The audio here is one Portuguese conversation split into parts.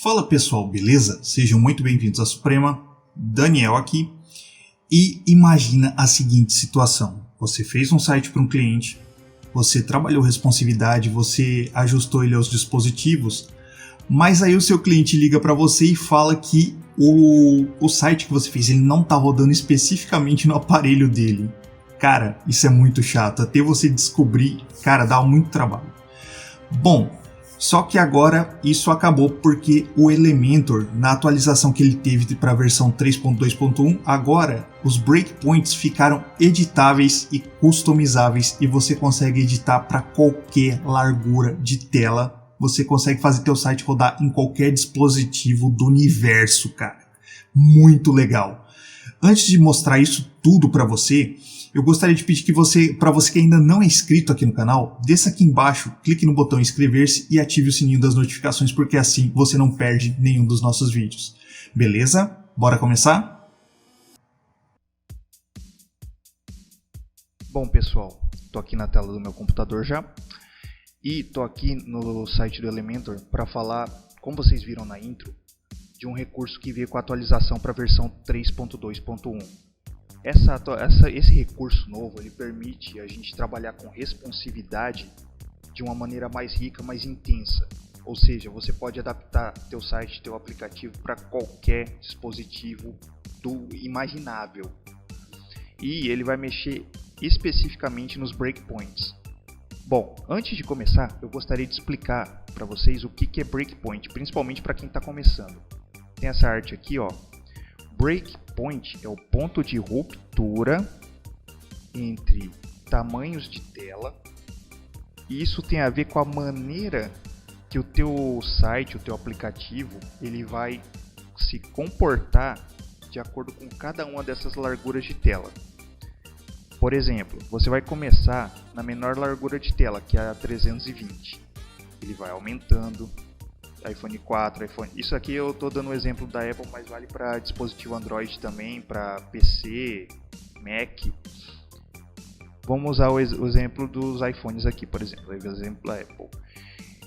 Fala pessoal, beleza? Sejam muito bem-vindos à Suprema, Daniel aqui. E imagina a seguinte situação: você fez um site para um cliente, você trabalhou responsividade, você ajustou ele aos dispositivos, mas aí o seu cliente liga para você e fala que o site que você fez ele não está rodando especificamente no aparelho dele. Cara, isso é muito chato, até você descobrir, cara, dá muito trabalho. Bom, só que agora isso acabou porque o Elementor, na atualização que ele teve para a versão 3.2.1, agora os breakpoints ficaram editáveis e customizáveis e você consegue editar para qualquer largura de tela. Você consegue fazer teu site rodar em qualquer dispositivo do universo, cara. Muito legal. Antes de mostrar isso tudo para você, eu gostaria de pedir que para você que ainda não é inscrito aqui no canal, desça aqui embaixo, clique no botão inscrever-se e ative o sininho das notificações, porque assim você não perde nenhum dos nossos vídeos. Beleza? Bora começar? Bom pessoal, estou aqui na tela do meu computador já e estou aqui no site do Elementor para falar, como vocês viram na intro, de um recurso que veio com a atualização para a versão 3.2.1. Esse recurso novo ele permite a gente trabalhar com responsividade de uma maneira mais rica, mais intensa. Ou seja, você pode adaptar teu site, teu aplicativo para qualquer dispositivo do imaginável. E ele vai mexer especificamente nos breakpoints. Bom, antes de começar, eu gostaria de explicar para vocês o que é breakpoint, principalmente para quem está começando. Tem essa arte aqui, ó. Breakpoint é o ponto de ruptura entre tamanhos de tela, e isso tem a ver com a maneira que o teu site, o teu aplicativo, ele vai se comportar de acordo com cada uma dessas larguras de tela. Por exemplo, você vai começar na menor largura de tela, que é a 320. Ele vai aumentando. iPhone 4, Isso aqui eu estou dando o exemplo da Apple, mas vale para dispositivo Android também, para PC, Mac. Vamos usar o exemplo dos iPhones aqui, por exemplo, o exemplo da Apple.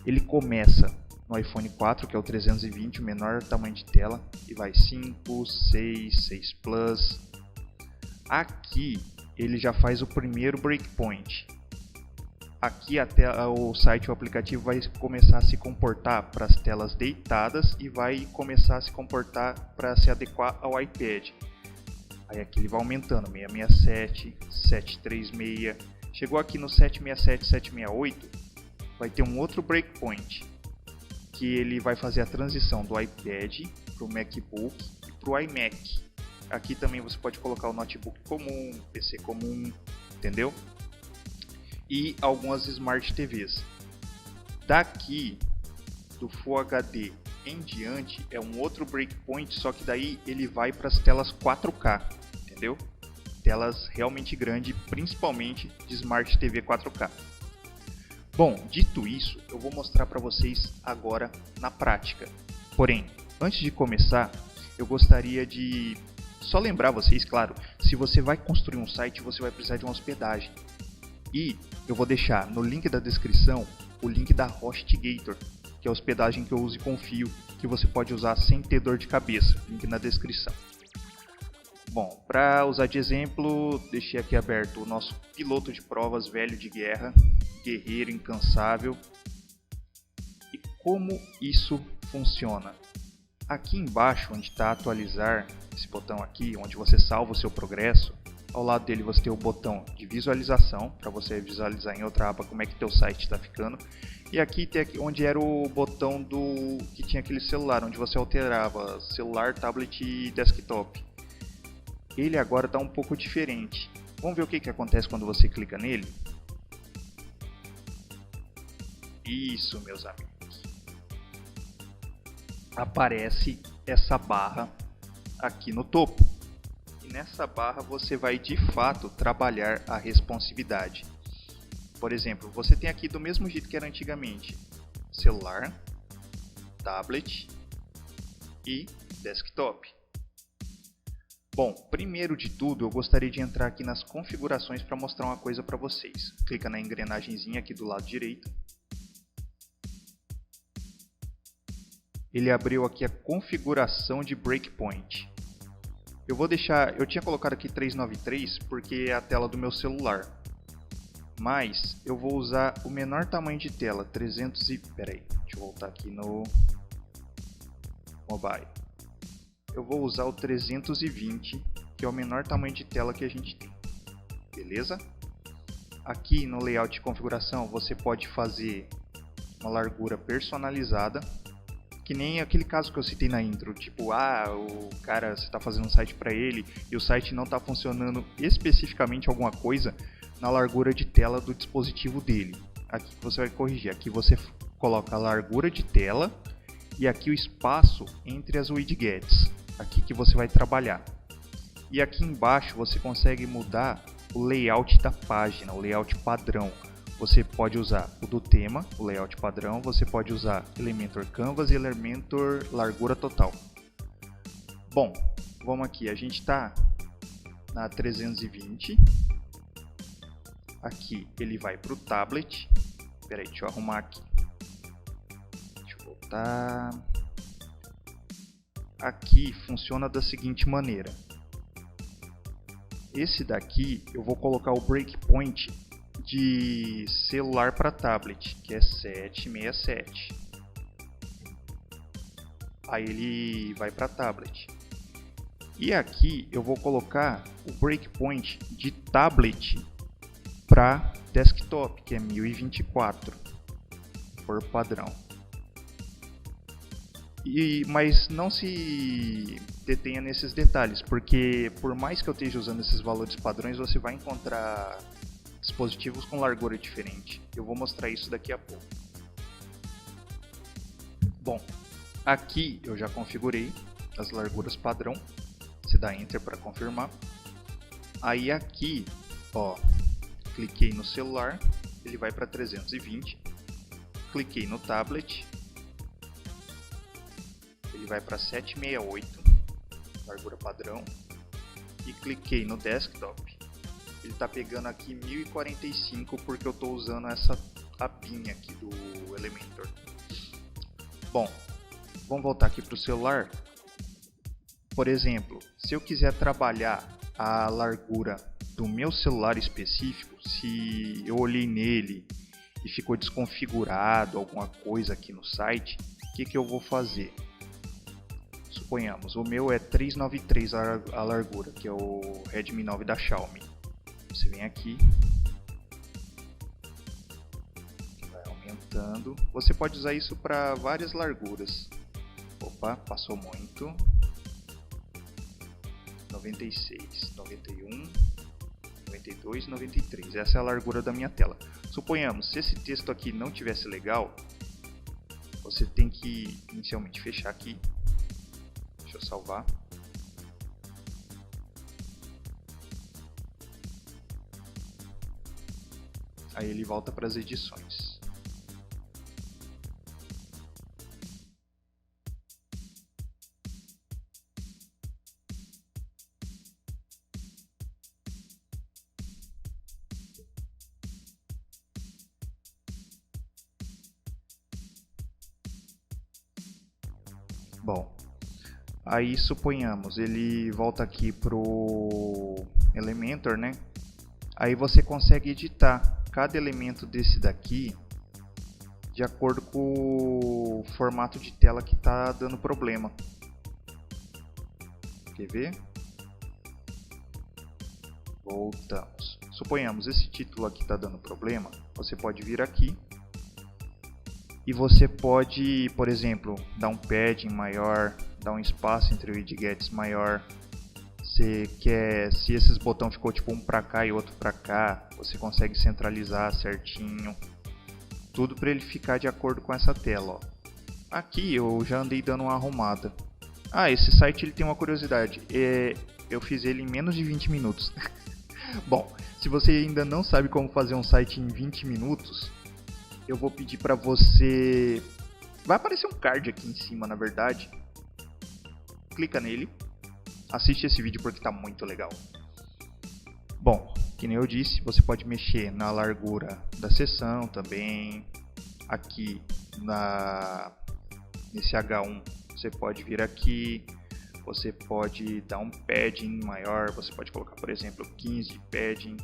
Ele começa no iPhone 4, que é o 320, o menor tamanho de tela, e vai 5, 6, 6 Plus. Aqui ele já faz o primeiro breakpoint. Aqui o site, o aplicativo vai começar a se comportar para as telas deitadas e vai começar a se comportar para se adequar ao iPad. Aí aqui ele vai aumentando, 667, 736, chegou aqui no 767, 768, vai ter um outro breakpoint, que ele vai fazer a transição do iPad para o MacBook e para o iMac. Aqui também você pode colocar o notebook comum, PC comum, entendeu? E algumas Smart TVs. Daqui do Full HD em diante é um outro breakpoint, só que daí ele vai para as telas 4K, entendeu? Telas realmente grandes, principalmente de Smart TV 4K. Bom, dito isso, eu vou mostrar para vocês agora na prática. Porém, antes de começar, eu gostaria de só lembrar vocês, claro, se você vai construir um site, você vai precisar de uma hospedagem. E eu vou deixar no link da descrição o link da HostGator, que é a hospedagem que eu uso e confio, que você pode usar sem ter dor de cabeça. Link na descrição. Bom, para usar de exemplo, deixei aqui aberto o nosso piloto de provas velho de guerra, guerreiro incansável. E como isso funciona? Aqui embaixo, onde está atualizar, esse botão aqui, onde você salva o seu progresso, ao lado dele você tem o botão de visualização, para você visualizar em outra aba como é que teu site está ficando. E aqui tem onde era o botão que tinha aquele celular, onde você alterava celular, tablet e desktop. Ele agora está um pouco diferente. Vamos ver o que acontece quando você clica nele? Isso, meus amigos. Aparece essa barra aqui no topo. Nessa barra você vai de fato trabalhar a responsividade. Por exemplo, você tem aqui do mesmo jeito que era antigamente: celular, tablet e desktop. Bom, primeiro de tudo eu gostaria de entrar aqui nas configurações para mostrar uma coisa para vocês. Clica na engrenagemzinha aqui do lado direito ele abriu aqui a configuração de breakpoint. Eu tinha colocado aqui 393 porque é a tela do meu celular. Mas eu vou usar o menor tamanho de tela, 300 e... Peraí, deixa eu voltar aqui no mobile. Eu vou usar o 320, que é o menor tamanho de tela que a gente tem. Beleza? Aqui no layout de configuração você pode fazer uma largura personalizada, que nem aquele caso que eu citei na intro, tipo, o cara, você está fazendo um site para ele e o site não está funcionando especificamente alguma coisa na largura de tela do dispositivo dele. Aqui você vai corrigir, aqui você coloca a largura de tela e aqui o espaço entre as widgets, aqui que você vai trabalhar. E aqui embaixo você consegue mudar o layout da página, o layout padrão. Você pode usar o do tema, o layout padrão, você pode usar Elementor Canvas e Elementor largura total. Bom, vamos aqui, a gente está na 320. Aqui ele vai para o tablet. Espera aí, deixa eu arrumar aqui. Deixa eu voltar. Aqui funciona da seguinte maneira. Esse daqui eu vou colocar o breakpoint de celular para tablet, que é 767. Aí ele vai para tablet. E aqui eu vou colocar o breakpoint de tablet para desktop, que é 1024 por padrão. Mas não se detenha nesses detalhes, porque por mais que eu esteja usando esses valores padrões, você vai encontrar dispositivos com largura diferente. Eu vou mostrar isso daqui a pouco. Bom, aqui eu já configurei as larguras padrão. Você dá Enter para confirmar. Aí aqui, ó, cliquei no celular, ele vai para 320. Cliquei no tablet, ele vai para 768, largura padrão. E cliquei no desktop, ele está pegando aqui 1045 porque eu estou usando essa abinha aqui do Elementor. Bom, vamos voltar aqui para o celular. Por exemplo, se eu quiser trabalhar a largura do meu celular específico, se eu olhei nele e ficou desconfigurado alguma coisa aqui no site, o que eu vou fazer? Suponhamos, o meu é 393 a largura, que é o Redmi 9 da Xiaomi. Você vem aqui, vai aumentando. Você pode usar isso para várias larguras. Opa, passou muito. 96, 91, 92, 93. Essa é a largura da minha tela. Suponhamos, se esse texto aqui não tivesse legal, você tem que inicialmente fechar aqui. Deixa eu salvar. Aí ele volta para as edições. Bom, aí suponhamos, ele volta aqui pro Elementor, né? Aí você consegue editar cada elemento desse daqui de acordo com o formato de tela que está dando problema. Quer ver? Voltamos. Suponhamos, esse título aqui está dando problema. Você pode vir aqui e você pode, por exemplo, dar um padding maior, dar um espaço entre widgets maior. Se esses botões ficou tipo um para cá e outro para cá, você consegue centralizar certinho. Tudo para ele ficar de acordo com essa tela, ó. Aqui eu já andei dando uma arrumada. Esse site ele tem uma curiosidade. Eu fiz ele em menos de 20 minutos. Bom, se você ainda não sabe como fazer um site em 20 minutos, eu vou pedir para você... Vai aparecer um card aqui em cima, na verdade. Clica nele. Assiste esse vídeo porque está muito legal. Bom, que nem eu disse, você pode mexer na largura da seção também. Aqui nesse H1, você pode vir aqui, você pode dar um padding maior, você pode colocar, por exemplo, 15 de padding,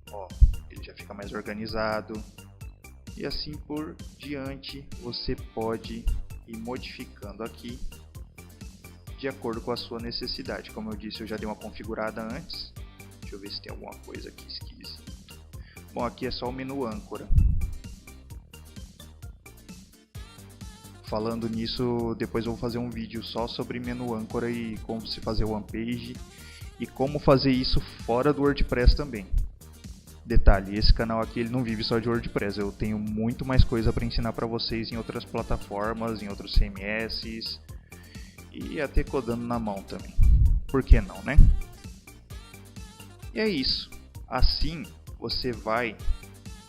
ó, ele já fica mais organizado, e assim por diante. Você pode ir modificando aqui de acordo com a sua necessidade. Como eu disse, eu já dei uma configurada antes. Deixa eu ver se tem alguma coisa aqui esquisita. Bom, aqui é só o menu âncora. Falando nisso, depois eu vou fazer um vídeo só sobre menu âncora e como se fazer one page e como fazer isso fora do WordPress também. Detalhe, esse canal aqui ele não vive só de WordPress, eu tenho muito mais coisa para ensinar para vocês em outras plataformas, em outros CMS e até codando na mão também. Por que não, né? E é isso. Assim você vai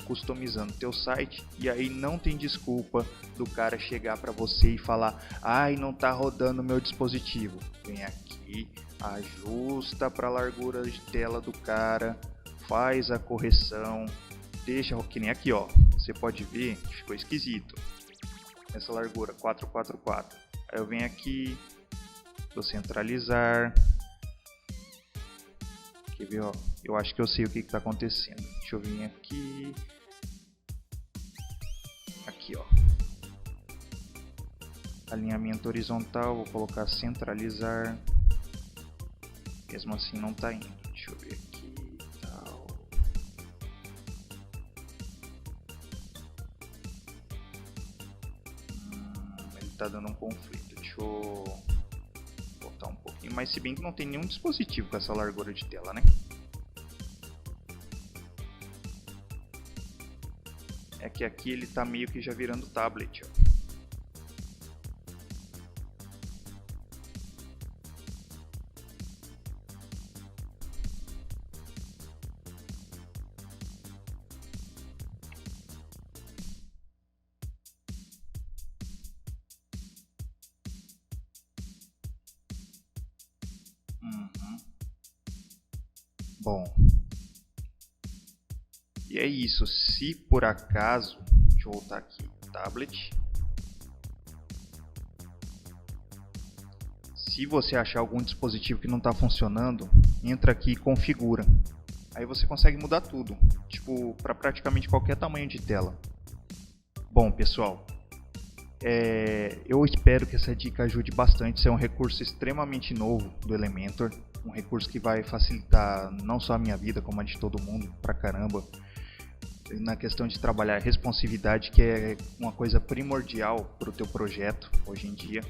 customizando teu site e aí não tem desculpa do cara chegar para você e falar: ai, não tá rodando o meu dispositivo. Vem aqui, ajusta para a largura de tela do cara, faz a correção, deixa que nem aqui, ó. Você pode ver que ficou esquisito essa largura 444. Aí eu venho aqui, vou centralizar. Quer ver, ó? Eu acho que eu sei o que está acontecendo. Deixa eu vir aqui. Aqui, ó. Alinhamento horizontal, vou colocar centralizar. Mesmo assim não está indo. Deixa eu ver aqui. Tal. Ele está dando um conflito. Deixa eu botar um pouquinho. Mas se bem que não tem nenhum dispositivo com essa largura de tela, né? É que aqui ele tá meio que já virando tablet, ó. Bom, e é isso. Se por acaso, deixa eu voltar aqui, tablet. Se você achar algum dispositivo que não está funcionando, entra aqui e configura. Aí você consegue mudar tudo, tipo, para praticamente qualquer tamanho de tela. Bom, pessoal, eu espero que essa dica ajude bastante. Isso é um recurso extremamente novo do Elementor, um recurso que vai facilitar não só a minha vida, como a de todo mundo, pra caramba, na questão de trabalhar responsividade, que é uma coisa primordial para o teu projeto hoje em dia.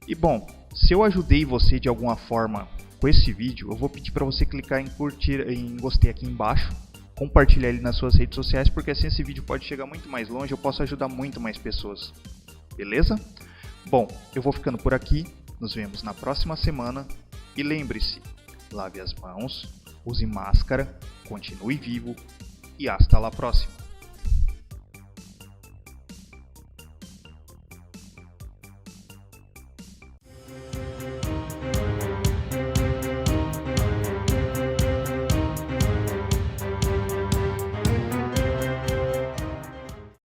E bom, se eu ajudei você de alguma forma com esse vídeo, eu vou pedir para você clicar em curtir, em gostei aqui embaixo, compartilhar ele nas suas redes sociais, porque assim esse vídeo pode chegar muito mais longe, eu posso ajudar muito mais pessoas. Beleza? Bom, eu vou ficando por aqui, nos vemos na próxima semana e lembre-se, lave as mãos, use máscara, continue vivo e hasta la próxima.